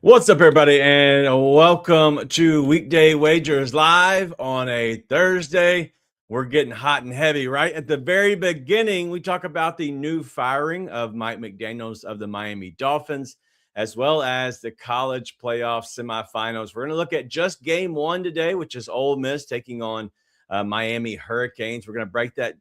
What's up, everybody, and welcome to Weekday Wagers Live on a Thursday. We're getting hot and heavy. Right at the very beginning, we talk about the new firing of Mike McDaniels of the Miami Dolphins, as well as the college playoff semifinals. We're going to look at just game one today, which is Ole Miss taking on Miami Hurricanes. We're going to break that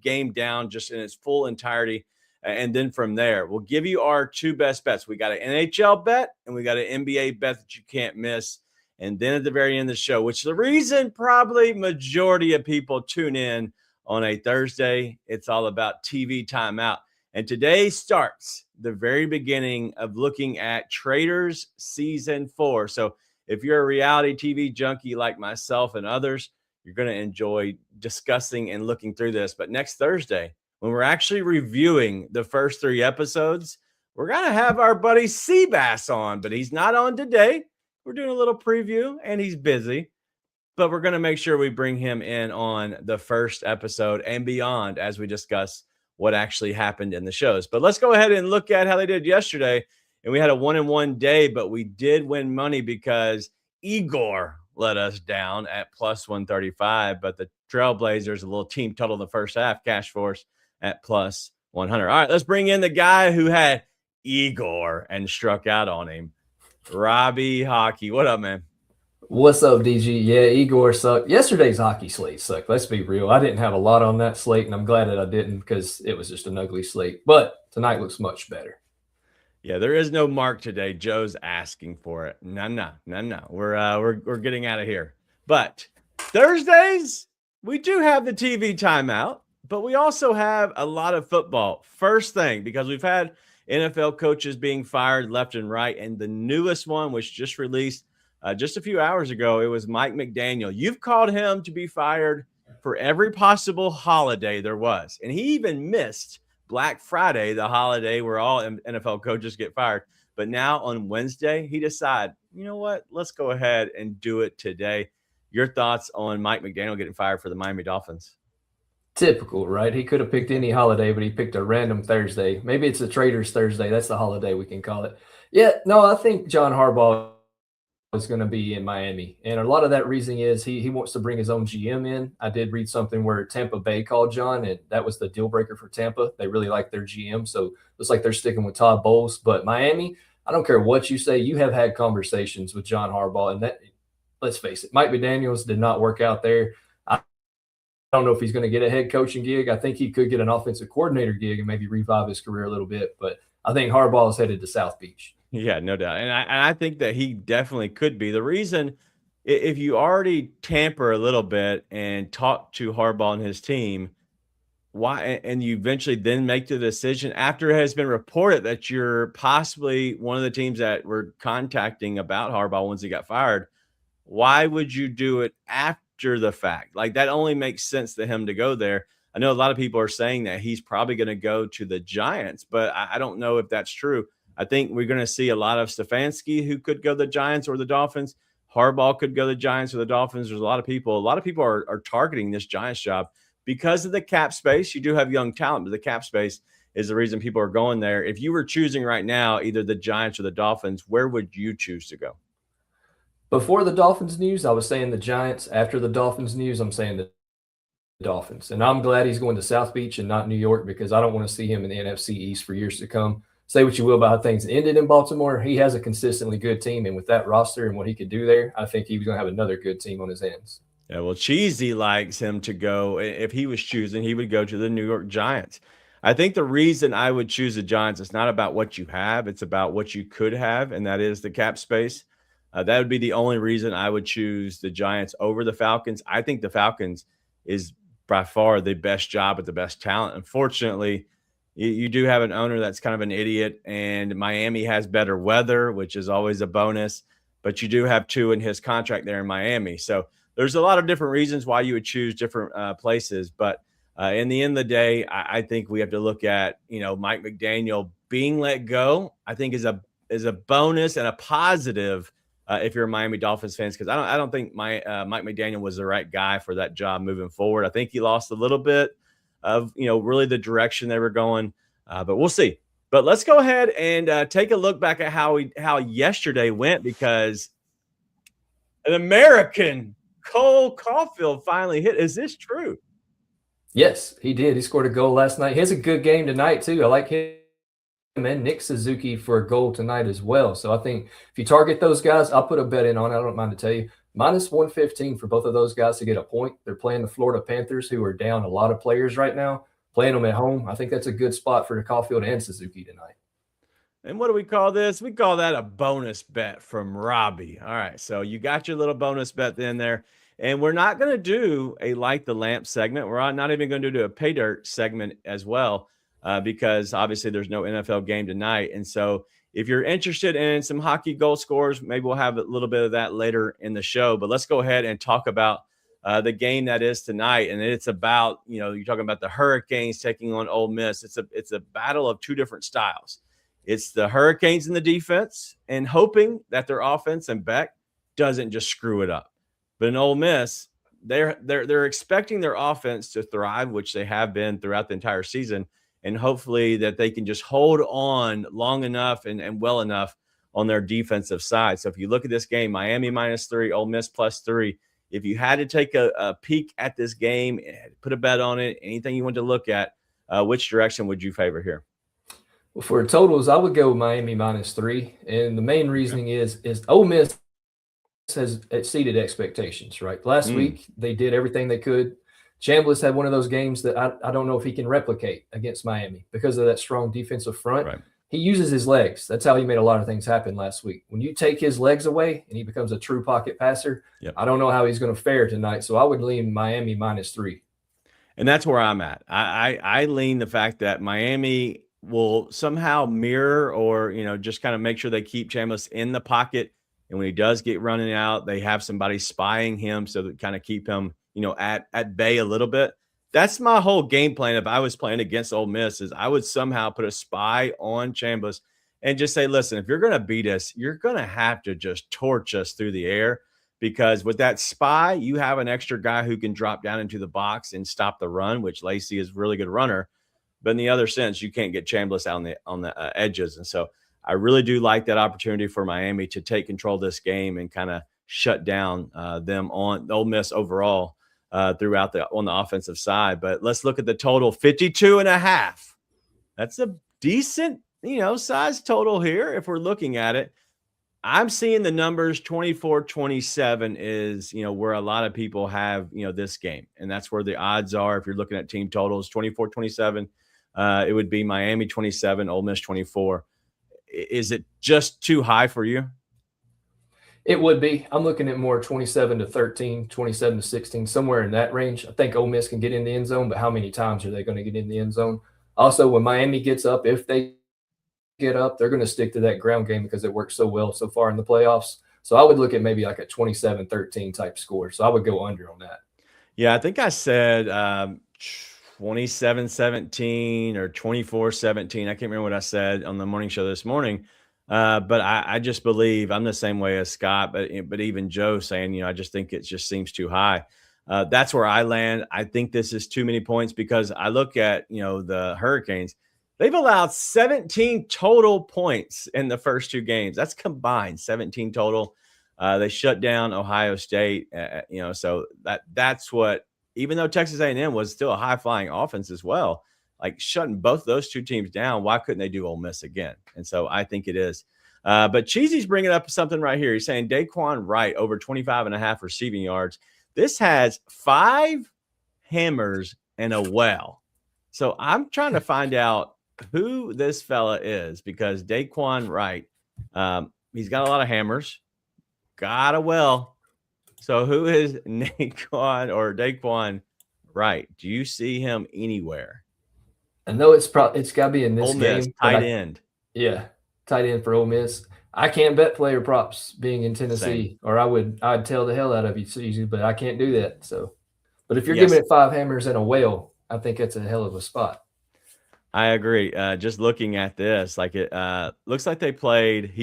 game down just in its full entirety. And then from there, we'll give you our two best bets. We got an NHL bet and we got an NBA bet that you can't miss. And then at the very end of the show, which is the reason probably majority of people tune in on a Thursday, it's all about TV Timeout. And today starts the very beginning of looking at Traitors Season 4. So if you're a reality TV junkie like myself and others, you're going to enjoy discussing and looking through this. But next Thursday, when we're actually reviewing the first three episodes, we're going to have our buddy Seabass on, but he's not on today. We're doing a little preview and he's busy, but we're going to make sure we bring him in on the first episode and beyond as we discuss what actually happened in the shows. But let's go ahead and look at how they did yesterday. And we had a 1-1 day, but we did win money because Igor let us down at plus 135. But the Trailblazers, a little team total in the first half, cash force at plus 100. All right, let's bring in the guy who had Igor and struck out on him, Robbie Hockey. What up, man? What's up, DG? Yeah, Igor sucked. Yesterday's hockey slate sucked. Let's be real. I didn't have a lot on that slate, and I'm glad that I didn't because it was just an ugly slate. But tonight looks much better. Yeah, there is no mark today. Joe's asking for it. No. We're getting out of here. But Thursdays, we do have the TV timeout. But we also have a lot of football. First thing, because we've had NFL coaches being fired left and right. And the newest one, which just released just a few hours ago, it was Mike McDaniel. You've called him to be fired for every possible holiday there was. And he even missed Black Friday, the holiday where all NFL coaches get fired. But now on Wednesday, he decided, you know what? Let's go ahead and do it today. Your thoughts on Mike McDaniel getting fired for the Miami Dolphins? Typical, right? He could have picked any holiday, but he picked a random Thursday. Maybe it's a Traitors Thursday. That's the holiday we can call it. Yeah, no, I think John Harbaugh is going to be in Miami. And a lot of that reasoning is he wants to bring his own GM in. I did read something where Tampa Bay called John, and that was the deal breaker for Tampa. They really like their GM. So it looks like they're sticking with Todd Bowles. But Miami, I don't care what you say. You have had conversations with John Harbaugh. And that, let's face it, Mike McDaniels did not work out there. I don't know if he's going to get a head coaching gig. I think he could get an offensive coordinator gig and maybe revive his career a little bit. But I think Harbaugh is headed to South Beach. Yeah, no doubt. And I think that he definitely could be. The reason, if you already tamper a little bit and talk to Harbaugh and his team, why, and you eventually then make the decision after it has been reported that you're possibly one of the teams that were contacting about Harbaugh once he got fired, why would you do it after the fact? Like, that only makes sense to him to go there. I know a lot of people are saying that he's probably going to go to the Giants, but I don't know if that's true. I think we're going to see a lot of Stefanski who could go to the Giants or the Dolphins. Harbaugh could go to the Giants or the Dolphins. There's a lot of people are targeting this Giants job because of the cap space. You do have young talent, but the cap space is the reason people are going there. If you were choosing right now, either the Giants or the Dolphins, where would you choose to go? Before the Dolphins news, I was saying the Giants. After the Dolphins news, I'm saying the Dolphins. And I'm glad he's going to South Beach and not New York because I don't want to see him in the NFC East for years to come. Say what you will about how things ended in Baltimore. He has a consistently good team. And with that roster and what he could do there, I think he was going to have another good team on his hands. Yeah, well, Cheesy likes him to go. If he was choosing, he would go to the New York Giants. I think the reason I would choose the Giants is not about what you have. It's about what you could have, and that is the cap space. That would be the only reason I would choose the Giants over the Falcons. I think the Falcons is by far the best job with the best talent. Unfortunately, you do have an owner that's kind of an idiot, and Miami has better weather, which is always a bonus, but you do have two in his contract there in Miami. So there's a lot of different reasons why you would choose different places. But in the end of the day, I think we have to look at, Mike McDaniel being let go, I think is a bonus and a positive if you're a Miami Dolphins fans, because I don't think Mike McDaniel was the right guy for that job moving forward. I think he lost a little bit of really the direction they were going, but we'll see. But let's go ahead and take a look back at how yesterday went, because an American, Cole Caulfield, finally hit. Is this true? Yes, he did. He scored a goal last night. He has a good game tonight too. I like him and Nick Suzuki for a goal tonight as well. So I think if you target those guys, I'll put a bet in on it. I don't mind to tell you. Minus 115 for both of those guys to get a point. They're playing the Florida Panthers, who are down a lot of players right now, playing them at home. I think that's a good spot for Caulfield and Suzuki tonight. And what do we call this? We call that a bonus bet from Robbie. All right. So you got your little bonus bet in there. And we're not going to do a light the lamp segment. We're not even going to do a pay dirt segment as well, because obviously there's no NFL game tonight. And so if you're interested in some hockey goal scores, maybe we'll have a little bit of that later in the show. But let's go ahead and talk about the game that is tonight. And it's about, you're talking about the Hurricanes taking on Ole Miss. It's a battle of two different styles. It's the Hurricanes in the defense and hoping that their offense and Beck doesn't just screw it up. But in Ole Miss, they're expecting their offense to thrive, which they have been throughout the entire season, and hopefully that they can just hold on long enough and well enough on their defensive side. So if you look at this game, Miami -3, Ole Miss +3. If you had to take a peek at this game, put a bet on it, anything you want to look at, which direction would you favor here? Well, for totals, I would go Miami -3. And the main reasoning is Ole Miss has exceeded expectations, right? Last week, they did everything they could. Chambliss had one of those games that I don't know if he can replicate against Miami because of that strong defensive front. Right. He uses his legs. That's how he made a lot of things happen last week. When you take his legs away and he becomes a true pocket passer, Yep. I don't know how he's going to fare tonight. So I would lean Miami -3. And that's where I'm at. I lean the fact that Miami will somehow mirror or, just kind of make sure they keep Chambliss in the pocket. And when he does get running out, they have somebody spying him so that kind of keep him, at bay a little bit. That's my whole game plan. If I was playing against Ole Miss, is I would somehow put a spy on Chambliss and just say, listen, if you're going to beat us, you're going to have to just torch us through the air, because with that spy, you have an extra guy who can drop down into the box and stop the run, which Lacey is a really good runner. But in the other sense, you can't get Chambliss out on the edges. And so I really do like that opportunity for Miami to take control of this game and kind of shut down them on Ole Miss overall throughout on the offensive side. But let's look at the total, 52.5. That's a decent, size total here if we're looking at it. I'm seeing the numbers 24-27 is, where a lot of people have, this game. And that's where the odds are. If you're looking at team totals, 24-27, it would be Miami 27, Ole Miss 24. Is it just too high for you? It would be. I'm looking at more 27-13, 27-16, somewhere in that range. I think Ole Miss can get in the end zone, but how many times are they going to get in the end zone? Also, when Miami gets up, if they get up, they're going to stick to that ground game because it works so well so far in the playoffs. So I would look at maybe like a 27-13 type score. So I would go under on that. Yeah, I think I said 27-17 or 24-17. I can't remember what I said on the morning show this morning. But I just believe I'm the same way as Scott, but even Joe saying, I just think it just seems too high. That's where I land. I think this is too many points because I look at, the Hurricanes. They've allowed 17 total points in the first two games. That's combined 17 total. They shut down Ohio State, so that's what, even though Texas A&M was still a high-flying offense as well, like shutting both those two teams down, why couldn't they do Ole Miss again? And so I think it is. But Cheesy's bringing up something right here. He's saying Daquan Wright over 25.5 receiving yards. This has 5 hammers and a well. So I'm trying to find out who this fella is, because Daquan Wright, he's got a lot of hammers, got a well. So who is Daquan Wright? Do you see him anywhere? I know it's got to be in this Ole Miss, game. tight end. Yeah, tight end for Ole Miss. I can't bet player props being in Tennessee, or I'd tell the hell out of you, but I can't do that. So, but if you're giving it 5 hammers and a whale, I think that's a hell of a spot. I agree. Just looking at this, like it looks like he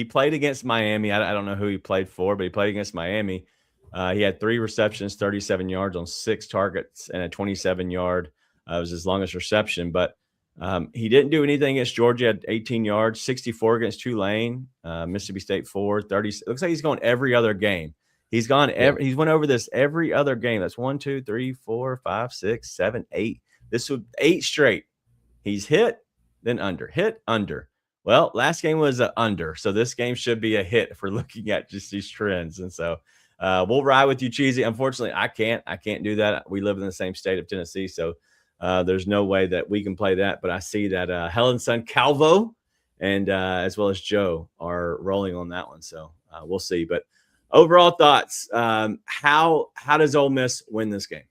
played against Miami. I don't know who he played for, but he played against Miami. He had 3 receptions, 37 yards on 6 targets, and a 27-yard was his longest reception. But He didn't do anything against Georgia at 18 yards, 64 against Tulane, Mississippi State 30. It looks like he's going every other game. He's went over this every other game. That's 1, 2, 3, 4, 5, 6, 7, 8. This was 8 straight. He's hit, then under, hit, under. Well, last game was an under, so this game should be a hit if we're looking at just these trends. And so we'll ride with you, Cheesy. Unfortunately, I can't do that. We live in the same state of Tennessee, so there's no way that we can play that. But I see that Helen's son Calvo and as well as Joe are rolling on that one. So we'll see. But overall thoughts, how does Ole Miss win this game?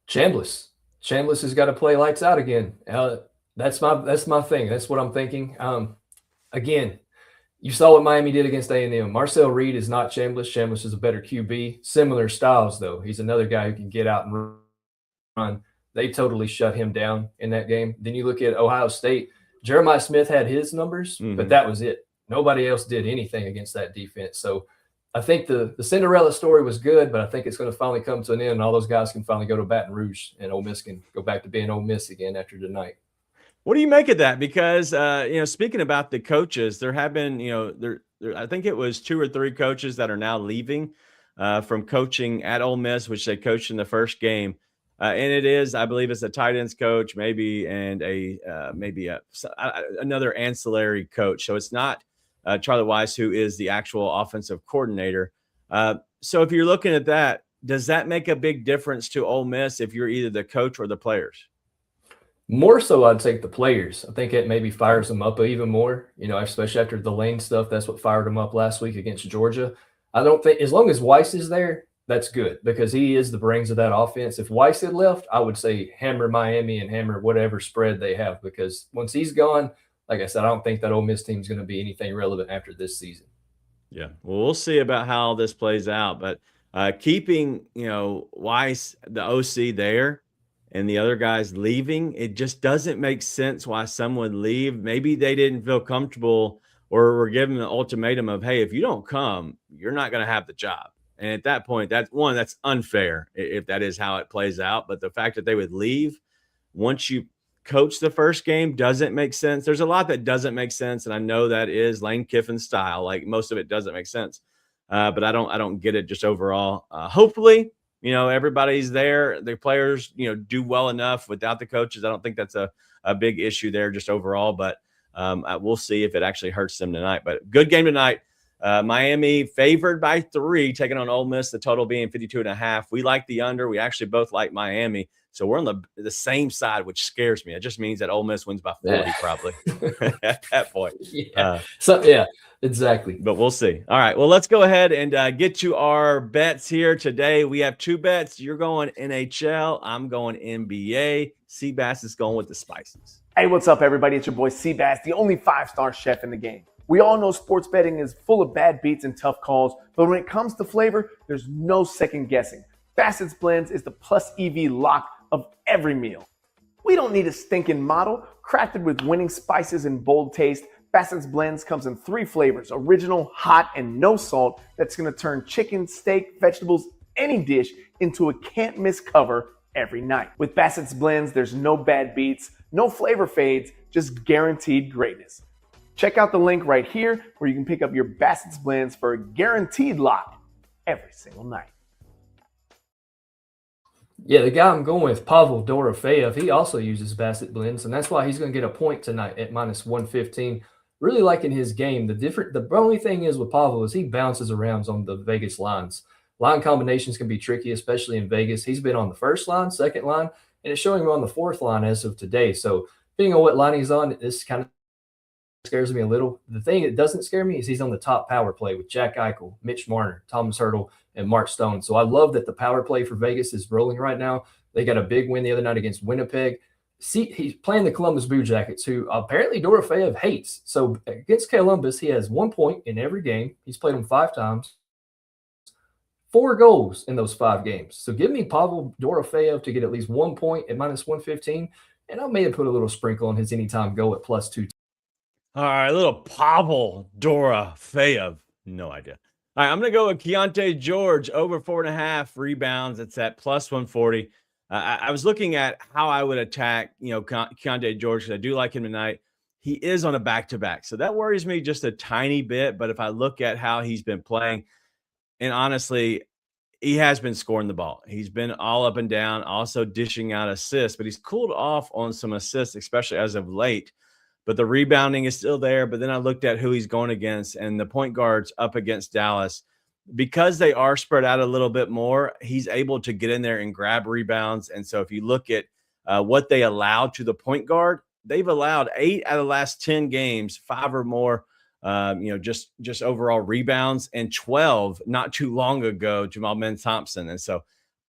Chambliss has got to play lights out again. That's my thing. That's what I'm thinking. Again, you saw what Miami did against A&M. Marcel Reed is not Chambliss. Chambliss is a better QB. Similar styles, though. He's another guy who can get out and run. They totally shut him down in that game. Then you look at Ohio State. Jeremiah Smith had his numbers, but that was it. Nobody else did anything against that defense. So I think the Cinderella story was good, but I think it's going to finally come to an end, and all those guys can finally go to Baton Rouge, and Ole Miss can go back to being Ole Miss again after tonight. What do you make of that? Because speaking about the coaches, there have been I think it was 2 or 3 coaches that are now leaving from coaching at Ole Miss, which they coached in the first game, and it is, I believe, it's a tight ends coach, maybe, and another ancillary coach. So it's not Charlie Weiss, who is the actual offensive coordinator. So if you're looking at that, does that make a big difference to Ole Miss if you're either the coach or the players? More so, I'd take the players. I think it maybe fires them up even more, especially after the Lane stuff. That's what fired them up last week against Georgia. I don't think, as long as Weiss is there, that's good because he is the brains of that offense. If Weiss had left, I would say hammer Miami and hammer whatever spread they have, because once he's gone, like I said, I don't think that Ole Miss team is going to be anything relevant after this season. Yeah, well, we'll see about how this plays out. But keeping, Weiss, the OC there, and the other guys leaving, it just doesn't make sense why someone would leave. Maybe they didn't feel comfortable or were given an ultimatum of, hey, if you don't come, you're not going to have the job. And at that point, that's unfair if that is how it plays out. But the fact that they would leave once you coach the first game doesn't make sense. There's a lot that doesn't make sense, and I know that is Lane Kiffin's style. Like, most of it doesn't make sense, but I don't get it just overall. Hopefully, everybody's there. The players, do well enough without the coaches. I don't think that's a big issue there just overall, but we'll see if it actually hurts them tonight. But good game tonight. Miami favored by 3, taking on Ole Miss, the total being 52.5. We like the under. We actually both like Miami. So we're on the same side, which scares me. It just means that Ole Miss wins by 40 probably at that point. Yeah, exactly. But we'll see. All right, well, let's go ahead and get to our bets here today. We have 2 bets. You're going NHL. I'm going NBA. Seabass is going with the spices. Hey, what's up, everybody? It's your boy Seabass, the only 5-star chef in the game. We all know sports betting is full of bad beats and tough calls, but when it comes to flavor, there's no second guessing. Bassett's Blends is the plus EV lock of every meal. We don't need a stinking model. Crafted with winning spices and bold taste, Bassett's Blends comes in 3 flavors: original, hot, and no salt. That's going to turn chicken, steak, vegetables, any dish into a can't miss cover every night. With Bassett's Blends, there's no bad beats, no flavor fades, just guaranteed greatness. Check out the link right here where you can pick up your Bassett's Blends for a guaranteed lock every single night. Yeah, the guy I'm going with, Pavel Dorofeyev, he also uses Bassett Blends, and that's why he's going to get a point tonight at -115. Really liking his game. The only thing is with Pavel is he bounces around on the Vegas lines. Line combinations can be tricky, especially in Vegas. He's been on the first line, second line, and it's showing him on the 4th line as of today. So depending on what line he's on, this kind of scares me a little. The thing that doesn't scare me is he's on the top power play with Jack Eichel, Mitch Marner, Thomas Hertl, and Mark Stone. So I love that the power play for Vegas is rolling right now. They got a big win the other night against Winnipeg. See, he's playing the Columbus Blue Jackets, who apparently Dorofeyev hates. So against Columbus, he has 1 point in every game. He's played them 5 times. 4 goals in those 5 games. So give me Pavel Dorofeyev to get at least 1 point at -115, and I may have put a little sprinkle on his anytime goal at +2. All right, little Pavel Dorofeyev. No idea. All right, I'm going to go with Keontae George over 4.5 rebounds. It's at +140. I was looking at how I would attack, Keontae George, because I do like him tonight. He is on a back-to-back, so that worries me just a tiny bit. But if I look at how he's been playing, and honestly, he has been scoring the ball. He's been all up and down, also dishing out assists, but he's cooled off on some assists, especially as of late. But the rebounding is still there. But then I looked at who he's going against, and the point guards up against Dallas, because they are spread out a little bit more, he's able to get in there and grab rebounds. And so if you look at what they allowed to the point guard, they've allowed 8 out of the last 10 games, 5 or more, just overall rebounds, and 12 not too long ago, Jamal Thompson. And so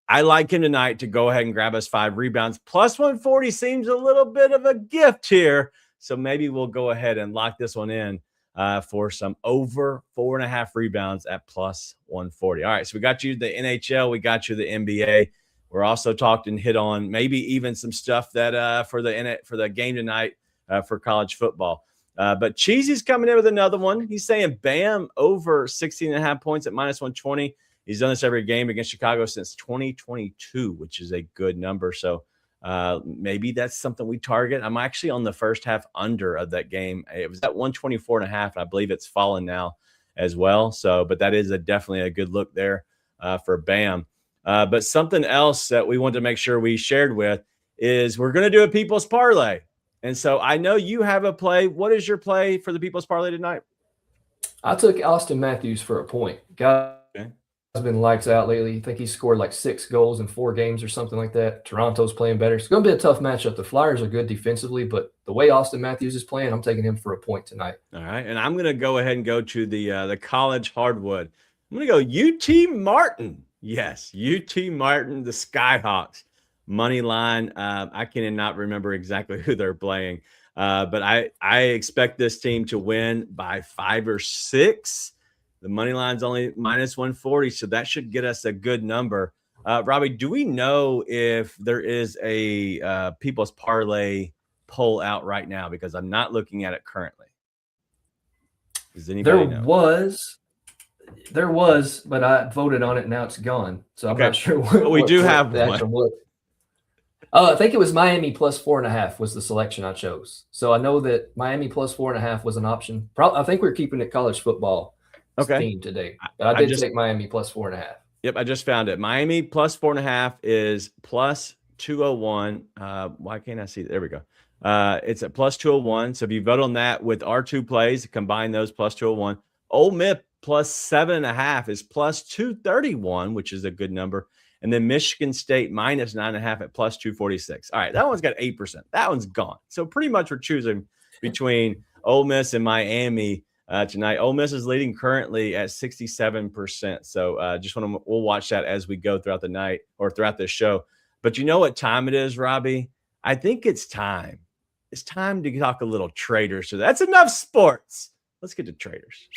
I like him tonight to go ahead and grab us 5 rebounds. Plus 140 seems a little bit of a gift here. So maybe we'll go ahead and lock this one in for some over 4.5 rebounds at plus 140. All right, so we got you the NHL, we got you the NBA. We're also talked and hit on maybe even some stuff that for the game tonight for college football. But Cheesy's coming in with another one. He's saying Bam over 16.5 points at minus 120. He's done this every game against Chicago since 2022, which is a good number. So maybe that's something we target. I'm actually on the first half under of that game. It was at 124.5, and I believe it's fallen now as well. So, but that is definitely a good look there for Bam. But something else that we want to make sure we shared with is we're going to do a People's Parlay. And so I know you have a play. What is your play for the People's Parlay tonight? I took Austin Matthews for a point. Guy's been lights out lately. I think he scored like 6 goals in 4 games or something like that. Toronto's playing better. It's going to be a tough matchup. The Flyers are good defensively, but the way Austin Matthews is playing, I'm taking him for a point tonight. All right, and I'm going to go ahead and go to the college hardwood. I'm going to go UT Martin. Yes, UT Martin, the Skyhawks. Money line. I cannot remember exactly who they're playing, but I expect this team to win by 5 or 6. The money line's only minus 140, so that should get us a good number. Robbie, do we know if there is a People's Parlay poll out right now? Because I'm not looking at it currently. Does anybody know? There was, but I voted on it and now it's gone. So I'm not sure what we do have one. I think it was Miami plus 4.5 was the selection I chose. So I know that Miami plus 4.5 was an option. I think we're keeping it college football theme today. But I did take Miami plus 4.5. Yep, I just found it. Miami plus 4.5 is plus 201. Why can't I see it? There we go. It's at plus 201. So if you vote on that with our 2 plays, combine those plus 201. Ole Miss plus 7.5 is plus 231, which is a good number. And then Michigan State minus 9.5 at plus 246. All right, that one's got 8%. That one's gone. So pretty much we're choosing between Ole Miss and Miami tonight. Ole Miss is leading currently at 67%. So we'll watch that as we go throughout the night or throughout this show. But you know what time it is, Robbie? I think it's time. It's time to talk a little Traitors. So that's enough sports. Let's get to Traitors.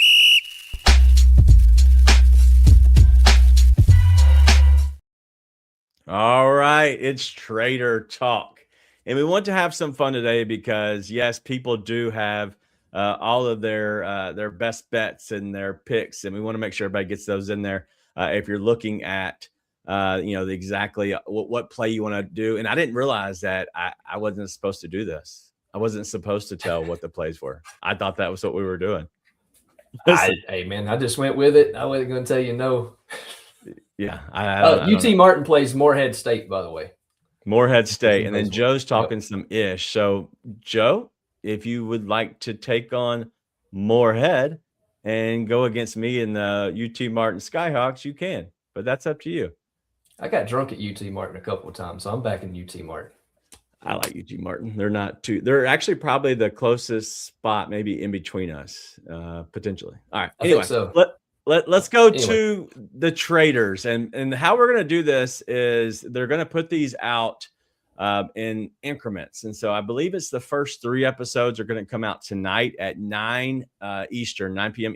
All right, it's Traitor Talk. And we want to have some fun today because, yes, people do have all of their best bets and their picks, and we want to make sure everybody gets those in there. If you're looking at, exactly what play you want to do. And I didn't realize that I wasn't supposed to do this. I wasn't supposed to tell what the plays were. I thought that was what we were doing. Hey, man, I just went with it. I wasn't going to tell you no. Yeah. UT Martin plays Morehead State, by the way. Morehead State. And then Joe's talking some ish. So, Joe, if you would like to take on Morehead and go against me in the UT Martin Skyhawks, you can. But that's up to you. I got drunk at UT Martin a couple of times, so I'm back in UT Martin. I like UT Martin. They're actually probably the closest spot maybe in between us, potentially. All right. Anyway, so. Let's go to the Traitors. And how we're going to do this is they're going to put these out in increments. And so I believe it's the first 3 episodes are going to come out tonight at 9 p.m.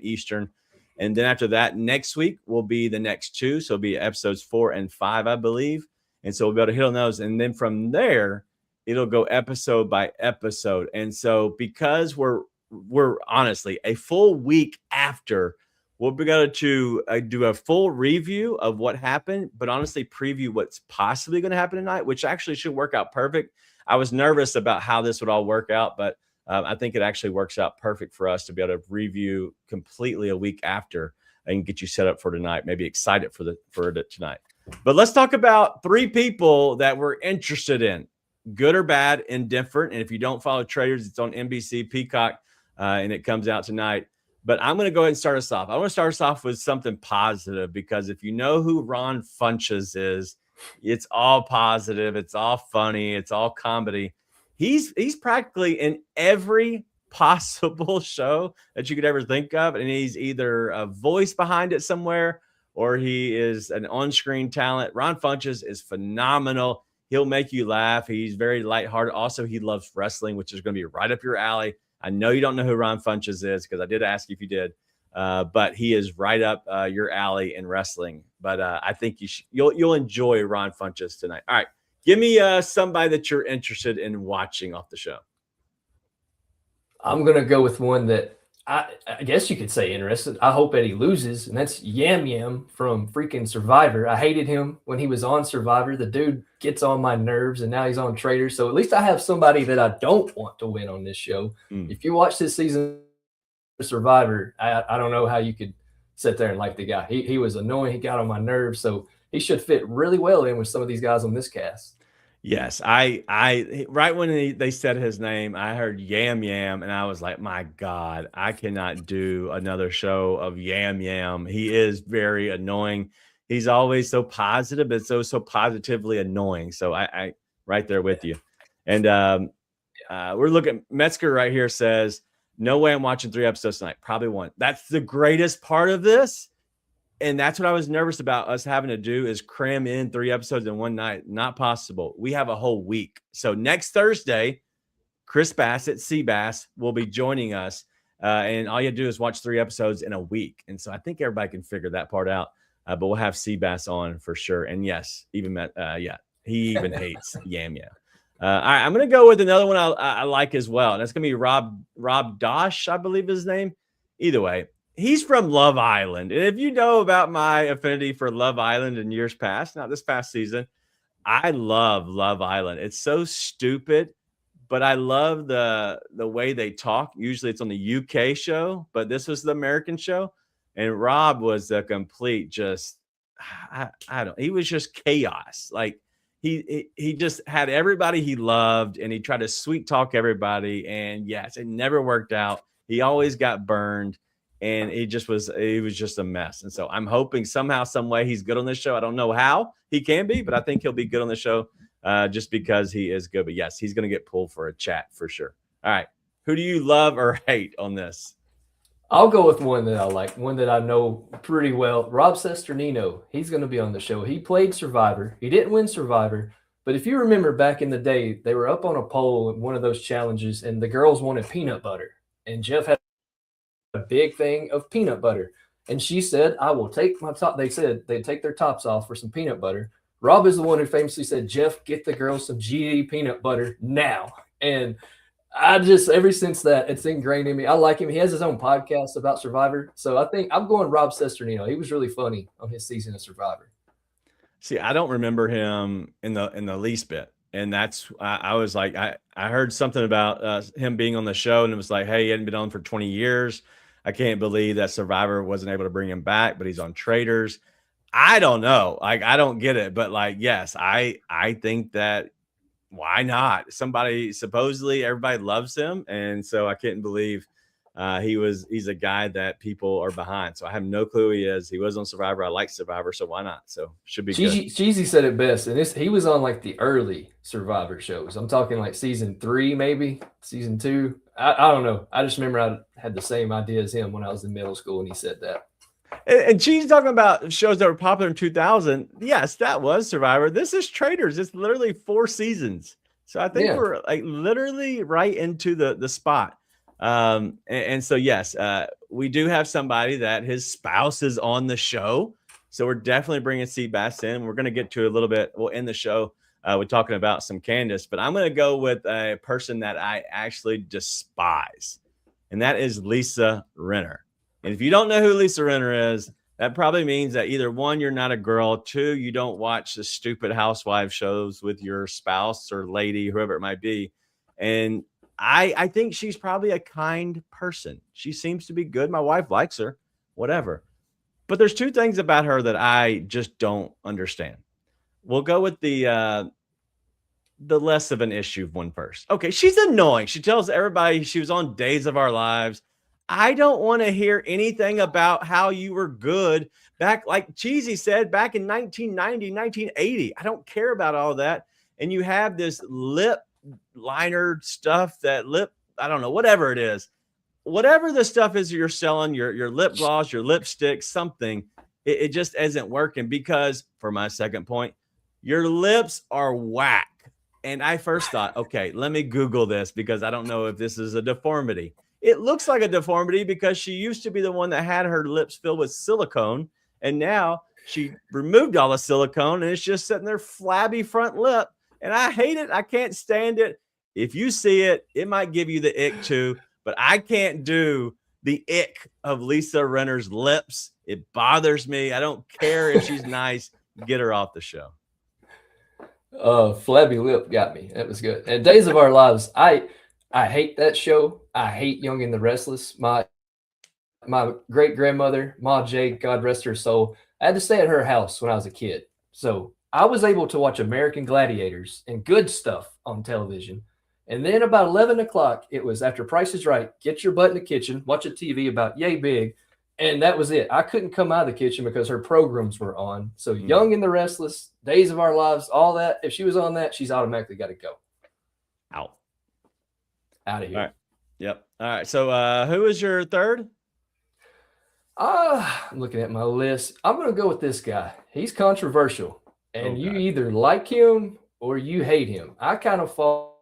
Eastern. And then after that, next week will be the next 2. So it'll be episodes 4 and 5, I believe. And so we'll be able to hit on those. And then from there, it'll go episode by episode. And so because we're honestly a full week after we'll be going to do a full review of what happened, but honestly preview what's possibly going to happen tonight, which actually should work out perfect. I was nervous about how this would all work out, but I think it actually works out perfect for us to be able to review completely a week after and get you set up for tonight, maybe excited for it tonight. But let's talk about 3 people that we're interested in, good or bad, indifferent. And if you don't follow Traitors, it's on NBC Peacock, and it comes out tonight. But I'm going to go ahead and start us off. I want to start us off with something positive, because if you know who Ron Funches is, it's all positive. It's all funny. It's all comedy. He's practically in every possible show that you could ever think of. And he's either a voice behind it somewhere, or he is an on-screen talent. Ron Funches is phenomenal. He'll make you laugh. He's very lighthearted. Also, he loves wrestling, which is going to be right up your alley. I know you don't know who Ron Funches is, because I did ask you if you did, but he is right up your alley in wrestling. But I think you'll enjoy Ron Funches tonight. All right, give me somebody that you're interested in watching off the show. I'm gonna go with one that I guess you could say interested. I hope Eddie loses, and that's Yam Yam from freaking Survivor. I hated him when he was on Survivor. The dude gets on my nerves, and now he's on Traitors. So at least I have somebody that I don't want to win on this show. If you watch this season of Survivor, I don't know how you could sit there and like the guy. He was annoying. He got on my nerves. So he should fit really well in with some of these guys on this cast. Yes, I right when they said his name, I heard Yam Yam, and I was like, my God, I cannot do another show of Yam Yam. He is very annoying. He's always so positive, but so positively annoying. So I right there with you. And we're looking. Metzger right here says, no way I'm watching 3 episodes tonight. Probably one. That's the greatest part of this. And that's what I was nervous about us having to do, is cram in 3 episodes in one night. Not possible. We have a whole week. So next Thursday, Chris Bassett, Seabass, will be joining us. And all you do is watch 3 episodes in a week. And so I think everybody can figure that part out. But we'll have Seabass on for sure. And yes, even he even hates Yam Yam. All right, I'm going to go with another one I like as well. And that's going to be Rob Dosh, I believe his name. Either way. He's from Love Island. And if you know about my affinity for Love Island in years past, not this past season, I love Love Island. It's so stupid, but I love the way they talk. Usually it's on the UK show, but this was the American show. And Rob was a complete he was just chaos. Like he just had everybody he loved, and he tried to sweet talk everybody. And yes, it never worked out. He always got burned. And it was just a mess. And so I'm hoping somehow, some way he's good on this show. I don't know how he can be, but I think he'll be good on the show just because he is good. But yes, he's going to get pulled for a chat for sure. All right. Who do you love or hate on this? I'll go with one that I like, one that I know pretty well. Rob Cesternino. He's going to be on the show. He played Survivor. He didn't win Survivor. But if you remember back in the day, they were up on a poll in one of those challenges, and the girls wanted peanut butter. And Jeff had a big thing of peanut butter. And she said, I will take my top. They said they'd take their tops off for some peanut butter. Rob is the one who famously said, Jeff, get the girls some GD peanut butter now. And I just, ever since that, it's ingrained in me. I like him. He has his own podcast about Survivor. So I think I'm going Rob Cesternino. He was really funny on his season of Survivor. See, I don't remember him in the least bit. And that's, I was like, I heard something about him being on the show, and it was like, hey, he hadn't been on for 20 years. I can't believe that Survivor wasn't able to bring him back, but he's on Traitors. I don't know. Like, I don't get it. But like, yes, I think that why not? Somebody, supposedly everybody loves him. And so I couldn't believe he's a guy that people are behind. So I have no clue who he is. He was on Survivor. I like Survivor, so why not? So should be good. Cheesy said it best, and he was on like the early Survivor shows. I'm talking like season 3, maybe season 2. I don't know. I just remember I had the same idea as him when I was in middle school, and he said that. And she's talking about shows that were popular in 2000. Yes, that was Survivor. This is Traitors. It's literally 4 seasons. So I think we're like literally right into the spot. And so, yes, we do have somebody that his spouse is on the show. So we're definitely bringing Seabass in. We're going to get to a little bit. We'll end the show. We're talking about some Candace, but I'm going to go with a person that I actually despise. And that is Lisa Rinna. And if you don't know who Lisa Rinna is, that probably means that either one, you're not a girl, two, you don't watch the stupid housewife shows with your spouse or lady, whoever it might be. And I think she's probably a kind person. She seems to be good. My wife likes her, whatever. But there's two things about her that I just don't understand. We'll go with the less of an issue one first. Okay, she's annoying. She tells everybody she was on Days of Our Lives. I don't want to hear anything about how you were good back, like Cheesy said, back in 1990, 1980. I don't care about all that. And you have this lip liner stuff, I don't know, whatever it is. Whatever the stuff is you're selling, your lip gloss, your lipstick, something, it just isn't working because, for my second point, your lips are whack. And I first thought, okay, let me Google this because I don't know if this is a deformity. It looks like a deformity because she used to be the one that had her lips filled with silicone. And now she removed all the silicone and it's just sitting there flabby front lip. And I hate it. I can't stand it. If you see it, it might give you the ick too, but I can't do the ick of Lisa Rinna's lips. It bothers me. I don't care if she's nice. Get her off the show. Flabby lip got me. That was good. And Days of Our Lives, I hate that show. I hate Young and the Restless. My great grandmother, Ma Jade, God rest her soul, I had to stay at her house when I was a kid. So I was able to watch American Gladiators and good stuff on television. And then about 11 o'clock, it was after Price is Right, get your butt in the kitchen, watch a TV about yay big. And that was it. I couldn't come out of the kitchen because her programs were on. So Young and the Restless, Days of Our Lives, all that. If she was on that, she's automatically got to go. Out of here. All right. Yep. All right. So who is your third? I'm looking at my list. I'm going to go with this guy. He's controversial. And you either like him or you hate him. I kind of fall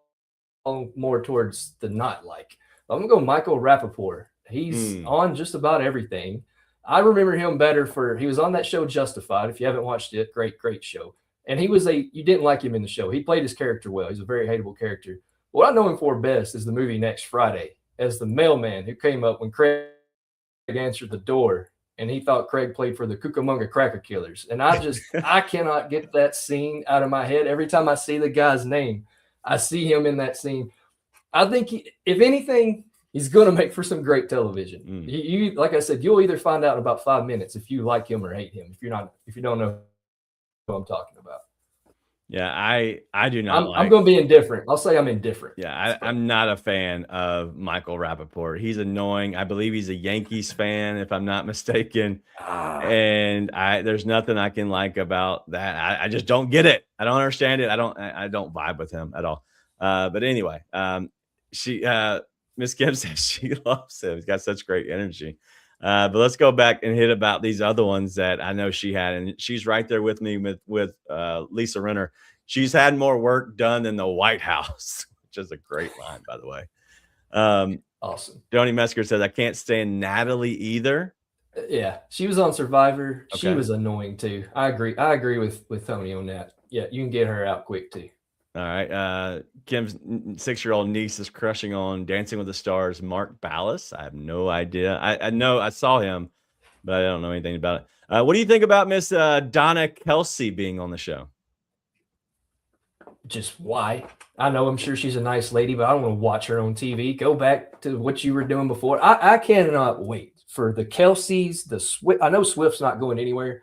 more towards the not like. I'm going to go Michael Rappaport. He's on just about everything. I remember him better he was on that show Justified. If you haven't watched it, great show. And you didn't like him in the show. He played his character well. He's a very hateable character. What I know him for best is the movie Next Friday as the mailman who came up when Craig answered the door and he thought Craig played for the Cucamonga Cracker Killers. And I cannot get that scene out of my head. Every time I see the guy's name, I see him in that scene. I think if anything, he's going to make for some great television. You, like I said, you'll either find out in about 5 minutes if you like him or hate him. If you don't know who I'm talking about. Yeah, I do not. I'm going to be indifferent. I'll say I'm indifferent. Yeah, I'm not a fan of Michael Rappaport. He's annoying. I believe he's a Yankees fan, if I'm not mistaken. And there's nothing I can like about that. I just don't get it. I don't understand it. I don't vibe with him at all. But anyway, Miss Kim says she loves him. He's got such great energy. But let's go back and hit about these other ones that I know she had. And she's right there with me with Lisa Rinna. She's had more work done than the White House, which is a great line, by the way. Awesome. Joni Mesker says, I can't stand Natalie either. Yeah, she was on Survivor. Okay. She was annoying too. I agree with Tony on that. Yeah, you can get her out quick too. All right. Kim's 6-year-old niece is crushing on Dancing with the Stars, Mark Ballas. I have no idea. I know I saw him, but I don't know anything about it. What do you think about Miss Donna Kelsey being on the show? Just why? I'm sure she's a nice lady, but I don't want to watch her on TV. Go back to what you were doing before. I cannot wait for the Kelseys, the Swift. I know Swift's not going anywhere.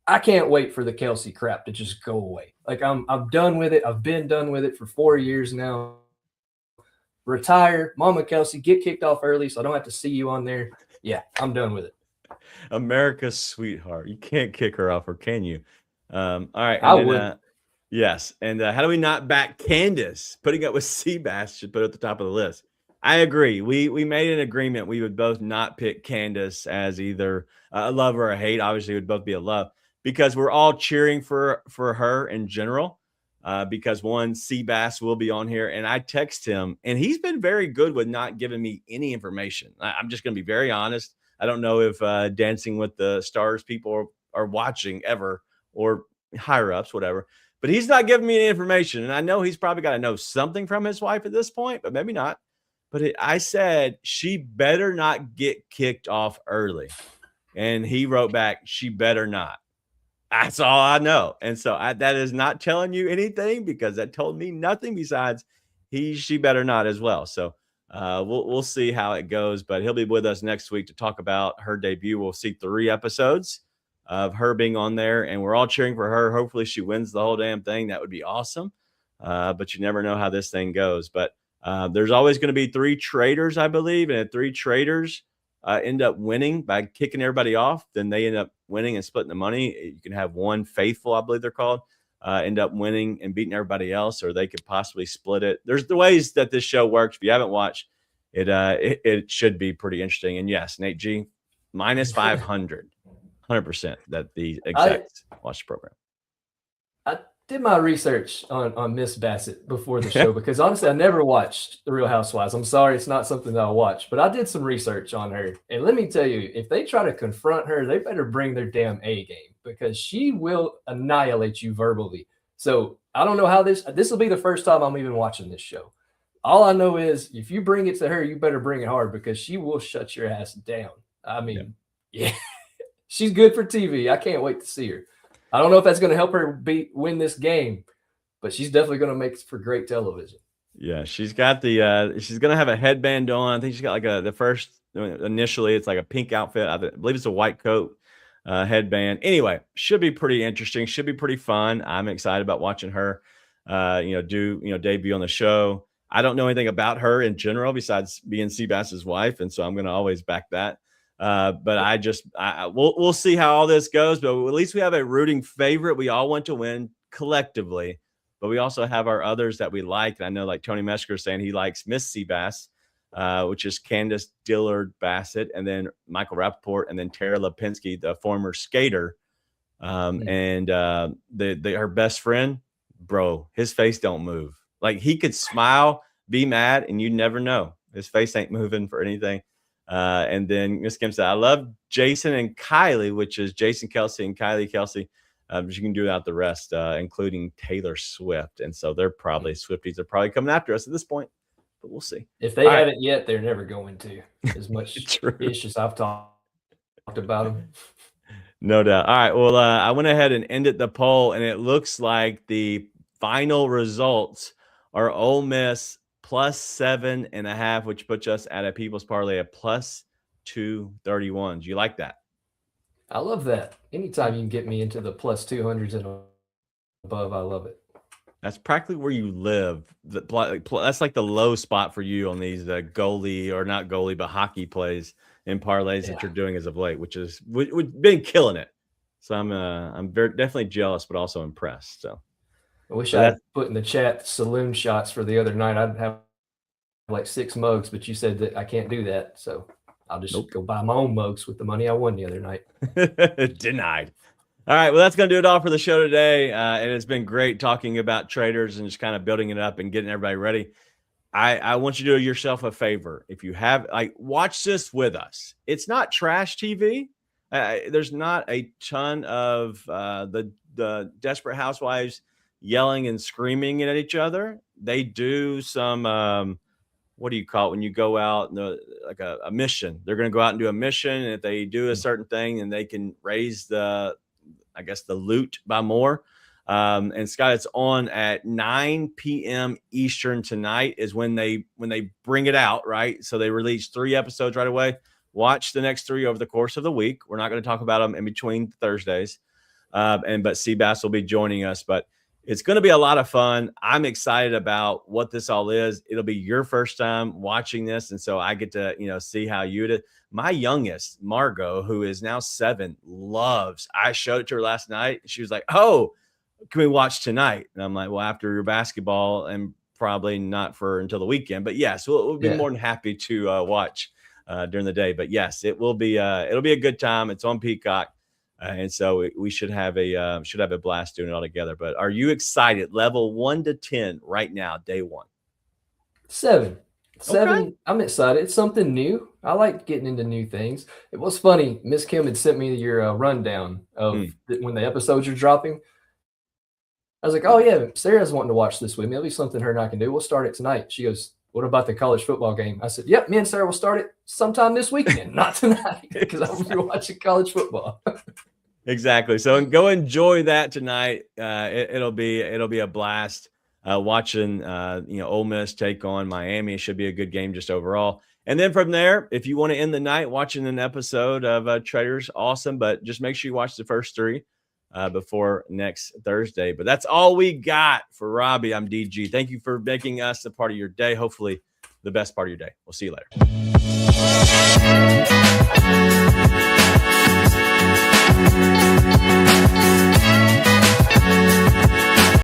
I can't wait for the Kelsey crap to just go away. Like I'm done with it. I've been done with it for 4 years now. Retire, Mama Kelsey, get kicked off early so I don't have to see you on there. Yeah, I'm done with it. America's sweetheart. You can't kick her off, or can you? All right. I would. Yes. And how do we not back Candace? Putting up with Seabass should put it at the top of the list. I agree. We made an agreement. We would both not pick Candace as either a love or a hate. Obviously, it would both be a love because we're all cheering for her in general. Because one, Seabass will be on here, and I text him, and he's been very good with not giving me any information. I'm just going to be very honest. I don't know if Dancing with the Stars people are watching ever, or higher ups, whatever. But he's not giving me any information, and I know he's probably got to know something from his wife at this point, but maybe not. but I said she better not get kicked off early. And he wrote back, she better not. That's all I know. And so that is not telling you anything because that told me nothing besides she better not as well. So we'll see how it goes, but he'll be with us next week to talk about her debut. We'll see 3 episodes of her being on there, and we're all cheering for her. Hopefully she wins the whole damn thing. That would be awesome. But you never know how this thing goes. But there's always going to be 3 traitors, I believe, and if 3 traitors end up winning by kicking everybody off, then they end up winning and splitting the money. You can have 1 faithful, I believe they're called, end up winning and beating everybody else, or they could possibly split it. There's the ways that this show works. If you haven't watched it, it should be pretty interesting. And yes, Nate G, minus 500, 100% that the execs watch the program. I did my research on Miss Bassett before the show because honestly, I never watched The Real Housewives. I'm sorry, it's not something that I watch, but I did some research on her. And let me tell you, if they try to confront her, they better bring their damn A game because she will annihilate you verbally. So I don't know how this will be the first time I'm even watching this show. All I know is if you bring it to her, you better bring it hard because she will shut your ass down. I mean, yeah. She's good for TV. I can't wait to see her. I don't know if that's going to help her win this game, but she's definitely going to make for great television. Yeah, she's got the she's going to have a headband on. I think she's got like the first initially it's like a pink outfit. I believe it's a white coat headband. Anyway, should be pretty interesting. Should be pretty fun. I'm excited about watching her debut on the show. I don't know anything about her in general besides being Seabass's wife, and so I'm going to always back that. But we'll see how all this goes, but at least we have a rooting favorite. We all want to win collectively, but we also have our others that we like. And I know like Tony Mesker saying he likes Miss Seabass, which is Candace Dillard Bassett, and then Michael Rappaport, and then Tara Lipinski, the former skater. And her best friend, bro, his face don't move. Like he could smile, be mad, and you never know. His face ain't moving for anything. And then Miss Kim said, I love Jason and Kylie, which is Jason Kelsey and Kylie Kelsey. But you can do without the rest, including Taylor Swift. And so they're probably Swifties are probably coming after us at this point, but we'll see. If they haven't yet, they're never going to, as much ish as I've talked about them. No doubt. All right. Well, I went ahead and ended the poll, and it looks like the final results are Ole Miss plus 7.5, which puts us at a People's Parlay of plus 231. Do you like that? I love that. Anytime you can get me into the plus 200s and above, I love it. That's practically where you live. That's like the low spot for you on these goalie or not goalie, but hockey plays and parlays that you're doing as of late, which is we've been killing it. So I'm definitely jealous, but also impressed. So I wish I had put in the chat saloon shots for the other night. I'd have like 6 mugs, but you said that I can't do that. So I'll just go buy my own mugs with the money I won the other night. Denied. All right. Well, that's going to do it all for the show today. And it's been great talking about Traitors and just kind of building it up and getting everybody ready. I want you to do yourself a favor. If you have, watch this with us. It's not trash TV. There's not a ton of the Desperate Housewives yelling and screaming at each other. They do some what do you call it when you go out like a mission? They're going to go out and do a mission, and if they do a certain thing, and they can raise the loot by more. And Scott, it's on at 9 p.m. Eastern tonight is when they bring it out, right? So they release 3 episodes right away. Watch the next 3 over the course of the week. We're not going to talk about them in between Thursdays. But Seabass will be joining us, but it's going to be a lot of fun. I'm excited about what this all is. It'll be your first time watching this. And so I get to, see how you did. My youngest, Margot, who is now 7, loves, I showed it to her last night. She was like, oh, can we watch tonight? And I'm like, well, after your basketball, and probably not until the weekend, but yes, we'll be more than happy to watch during the day. But yes, it'll be a good time. It's on Peacock. And so we should have a blast doing it all together. But are you excited? Level 1 to 10 right now, day 1. 7. Okay. I'm excited. It's something new. I like getting into new things. It was funny. Miss Kim had sent me your rundown of when the episodes are dropping. I was like, oh yeah, Sarah's wanting to watch this with me. It'll be something her and I can do. We'll start it tonight. She goes, what about the college football game? I said, yep, me and Sarah will start it sometime this weekend, not tonight, because I'm going to be watching college football. Exactly. So go enjoy that tonight. It'll be a blast watching Ole Miss take on Miami. It should be a good game just overall. And then from there, if you want to end the night watching an episode of Traitors, awesome. But just make sure you watch the first 3 before next Thursday. But that's all we got for Robbie. I'm DG. Thank you for making us a part of your day. Hopefully the best part of your day. We'll see you later.